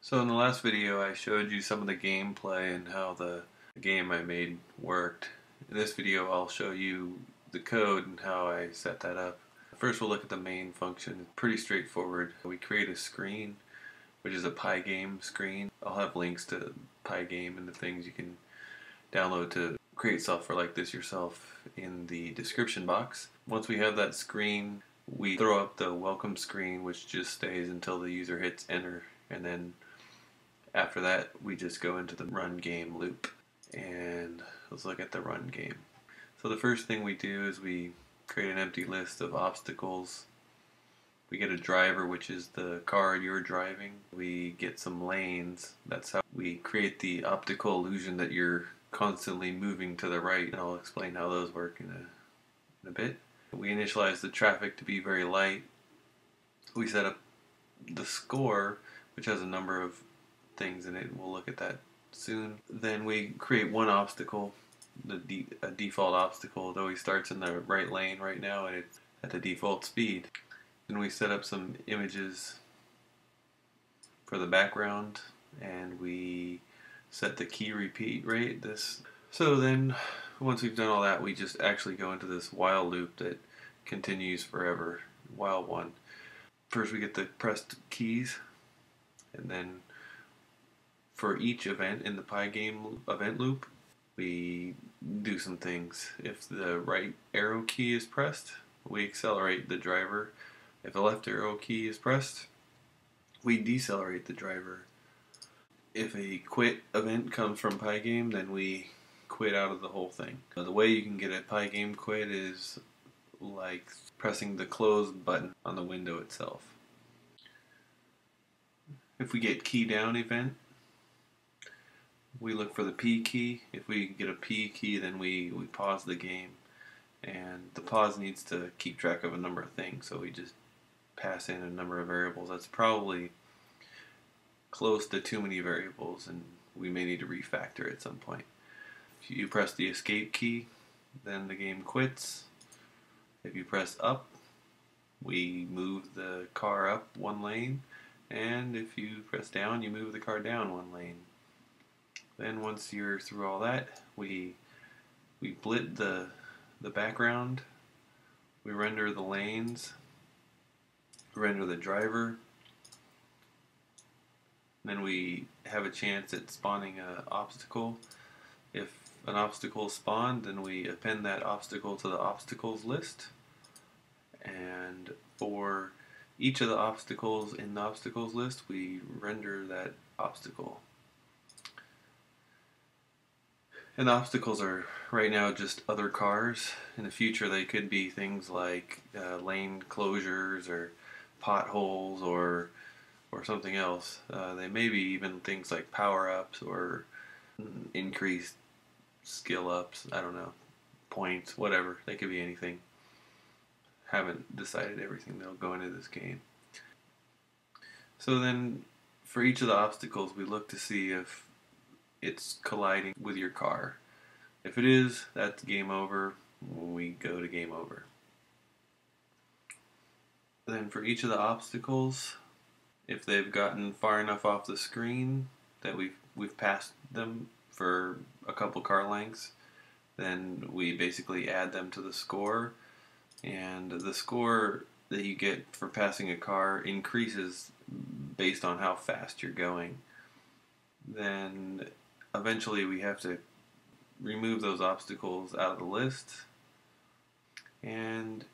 So in the last video I showed you some of the gameplay and how the game I made worked. In this video I'll show you the code and how I set that up. First we'll look at the main function. It's pretty straightforward. We create a screen, which is a Pygame screen. I'll have links to Pygame and the things you can download to create software like this yourself in the description box. Once we have that screen, we throw up the welcome screen, which just stays until the user hits enter, and then after that, we just go into the run game loop. And let's look at the run game. So the first thing we do is we create an empty list of obstacles. We get a driver, which is the car you're driving. We get some lanes. That's how we create the optical illusion that you're constantly moving to the right. And I'll explain how those work in a bit. We initialize the traffic to be very light. We set up the score, which has a number of things in it. We'll look at that soon. Then we create one obstacle, a default obstacle, though he starts in the right lane right now and it's at the default speed. Then we set up some images for the background and we set the key repeat rate. So then once we've done all that, we just actually go into this while loop that continues forever, while one. First we get the pressed keys, and then for each event in the Pygame event loop, we do some things. If the right arrow key is pressed, we accelerate the driver. If the left arrow key is pressed, we decelerate the driver. If a quit event comes from Pygame, then we quit out of the whole thing. The way you can get a Pygame quit is like pressing the close button on the window itself. If we get key down event, we look for the P key. If we get a P key, then we pause the game. And the pause needs to keep track of a number of things, so we just pass in a number of variables. That's probably close to too many variables, and we may need to refactor at some point. If you press the escape key, then the game quits. If you press up, we move the car up one lane, and if you press down, you move the car down one lane. Then once you're through all that, we blit the background, we render the lanes, render the driver, then we have a chance at spawning an obstacle. If an obstacle is spawned, then we append that obstacle to the obstacles list. And for each of the obstacles in the obstacles list, we render that obstacle. And the obstacles are right now just other cars. In the future they could be things like lane closures or potholes or something else. They may be even things like power-ups or increased skill ups, I don't know, points, whatever. They could be anything. Haven't decided everything that'll go into this game. So then for each of the obstacles we look to see if it's colliding with your car. If it is, that's game over. We go to game over. Then for each of the obstacles, if they've gotten far enough off the screen that we've passed them for a couple car lengths, then we basically add them to the score, and the score that you get for passing a car increases based on how fast you're going. Then eventually we have to remove those obstacles out of the list, and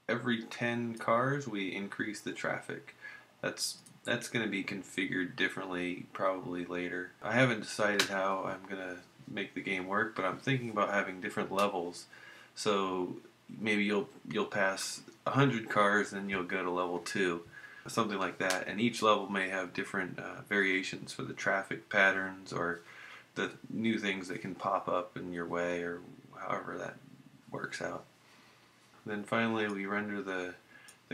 every 10 cars we increase the traffic. That's going to be configured differently probably later. I haven't decided how I'm going to make the game work, but I'm thinking about having different levels. So maybe you'll pass 100 cars, then you'll go to level 2, something like that. And each level may have different variations for the traffic patterns or the new things that can pop up in your way, or however that works out. Then finally we render the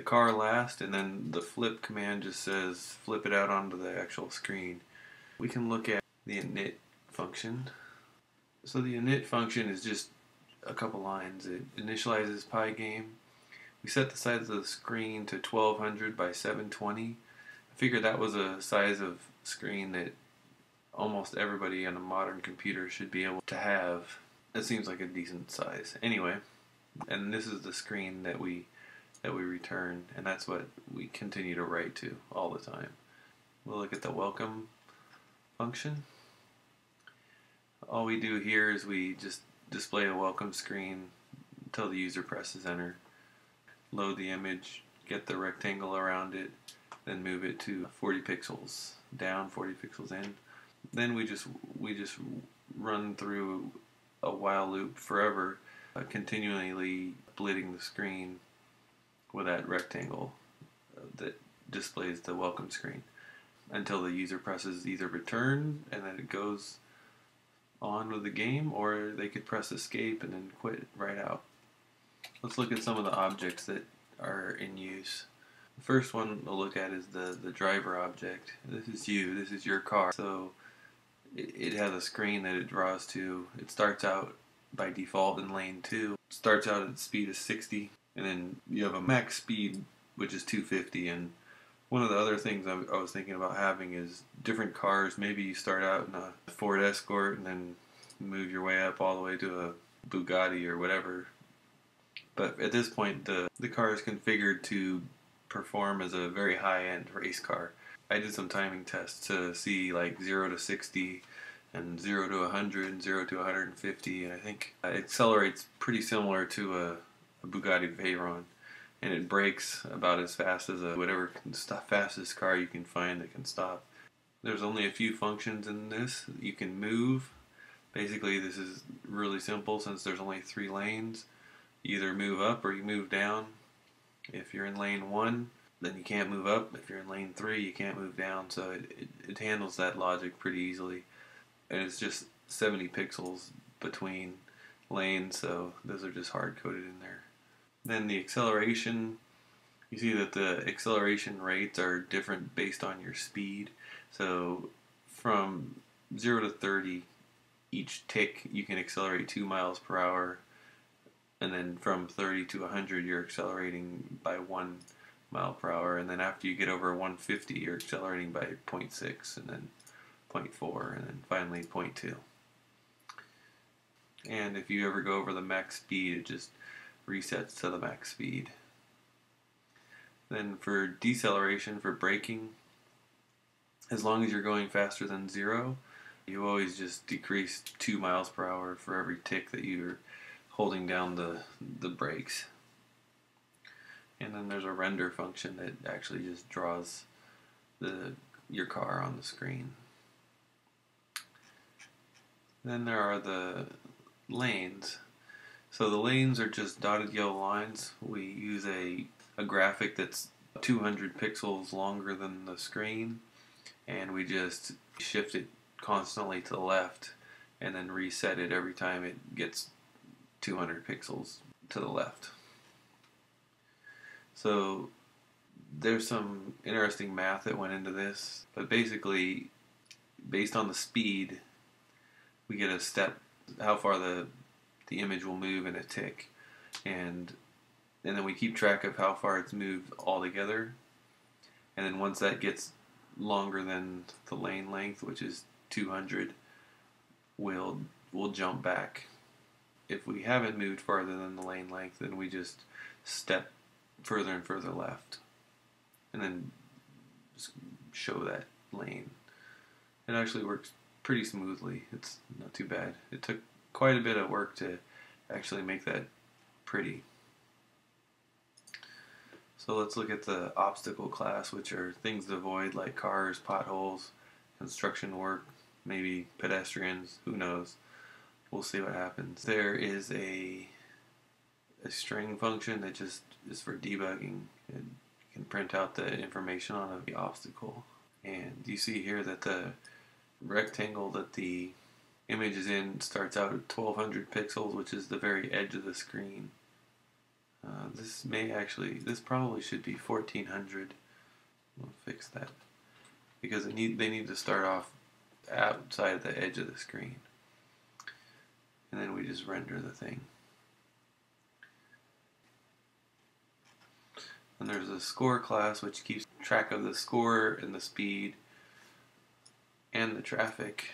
car last, and then the flip command just says flip it out onto the actual screen. We can look at the init function. So the init function is just a couple lines. It initializes Pygame. We set the size of the screen to 1200 by 720. Figured that was a size of screen that almost everybody on a modern computer should be able to have. It seems like a decent size. Anyway, and this is the screen that we return, and that's what we continue to write to all the time. We'll look at the welcome function. All we do here is we just display a welcome screen until the user presses enter. Load the image, get the rectangle around it, then move it to 40 pixels down, 40 pixels in. Then we just run through a while loop forever, continually splitting the screen with that rectangle that displays the welcome screen until the user presses either return and then it goes on with the game, or they could press escape and then quit right out. Let's look at some of the objects that are in use. The first one we'll look at is the driver object. This is you, this is your car. So it has a screen that it draws to. It starts out by default in lane 2. It starts out at the speed of 60, and then you have a max speed which is 250. And one of the other things I was thinking about having is different cars. Maybe you start out in a Ford Escort and then move your way up all the way to a Bugatti or whatever. But at this point, the car is configured to perform as a very high-end race car. I did some timing tests to see like 0 to 60 and 0 to 100 and 0 to 150, and I think it accelerates pretty similar to a Bugatti Veyron, and it brakes about as fast as whatever fastest car you can find that can stop. There's only a few functions in this. You can move. Basically, this is really simple since there's only 3 lanes. You either move up or you move down. If you're in lane 1, then you can't move up. If you're in lane 3, you can't move down. So it handles that logic pretty easily. And it's just 70 pixels between lanes, so those are just hard-coded in there. Then the acceleration, you see that the acceleration rates are different based on your speed. So from 0 to 30, each tick you can accelerate 2 miles per hour. And then from 30 to 100, you're accelerating by 1 mile per hour. And then after you get over 150, you're accelerating by 0.6, and then 0.4, and then finally 0.2. And if you ever go over the max speed, it just resets to the max speed. Then for deceleration, for braking, as long as you're going faster than 0, you always just decrease 2 miles per hour for every tick that you're holding down the brakes. And then there's a render function that actually just draws your car on the screen. Then there are the lanes. So the lanes are just dotted yellow lines. We use a graphic that's 200 pixels longer than the screen, and we just shift it constantly to the left and then reset it every time it gets 200 pixels to the left. So there's some interesting math that went into this, but basically based on the speed we get a step, how far the image will move in a tick, and then we keep track of how far it's moved altogether, and then once that gets longer than the lane length, which is 200, we'll jump back. If we haven't moved farther than the lane length, then we just step further and further left, and then just show that lane. It actually works pretty smoothly. It's not too bad. It took quite a bit of work to actually make that pretty. So let's look at the obstacle class, which are things to avoid, like cars, potholes, construction work, maybe pedestrians, who knows. We'll see what happens. There is a string function that just is for debugging, and you can print out the information on the obstacle. And you see here that the rectangle that the image is in starts out at 1200 pixels, which is the very edge of the screen. This probably should be 1400. We'll fix that because they need to start off outside of the edge of the screen, and then we just render the thing. And there's a score class which keeps track of the score and the speed and the traffic.